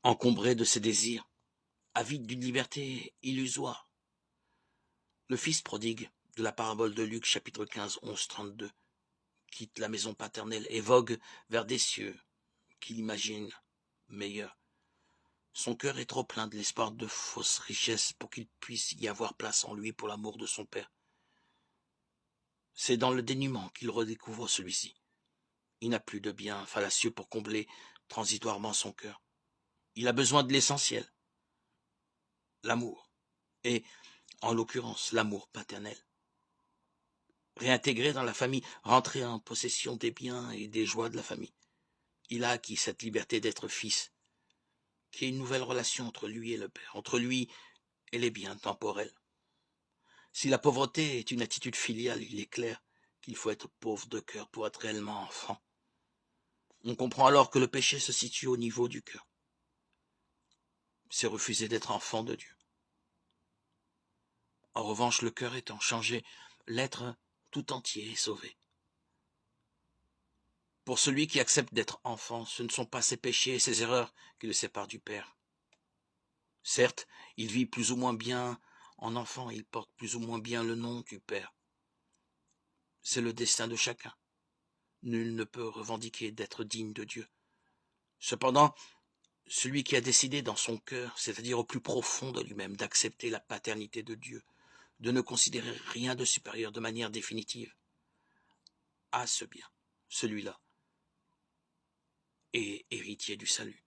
encombré de ses désirs, avide d'une liberté illusoire. Le fils prodigue de la parabole de Luc, chapitre 15, 11, 32, quitte la maison paternelle et vogue vers des cieux qu'il imagine meilleurs. Son cœur est trop plein de l'espoir de fausses richesses pour qu'il puisse y avoir place en lui pour l'amour de son père. C'est dans le dénuement qu'il redécouvre celui-ci. Il n'a plus de biens fallacieux pour combler transitoirement son cœur. Il a besoin de l'essentiel, l'amour, et, en l'occurrence, l'amour paternel. Réintégré dans la famille, rentrer en possession des biens et des joies de la famille. Il a acquis cette liberté d'être fils, qui est une nouvelle relation entre lui et le père, entre lui et les biens temporels. Si la pauvreté est une attitude filiale, il est clair qu'il faut être pauvre de cœur pour être réellement enfant. On comprend alors que le péché se situe au niveau du cœur. C'est refuser d'être enfant de Dieu. En revanche, le cœur étant changé, l'être tout entier est sauvé. Pour celui qui accepte d'être enfant, ce ne sont pas ses péchés et ses erreurs qui le séparent du Père. Certes, il vit plus ou moins bien en enfant, il porte plus ou moins bien le nom du Père. C'est le destin de chacun. Nul ne peut revendiquer d'être digne de Dieu. Cependant, celui qui a décidé dans son cœur, c'est-à-dire au plus profond de lui-même, d'accepter la paternité de Dieu, de ne considérer rien de supérieur de manière définitive, a ce bien, celui-là, et héritier du salut.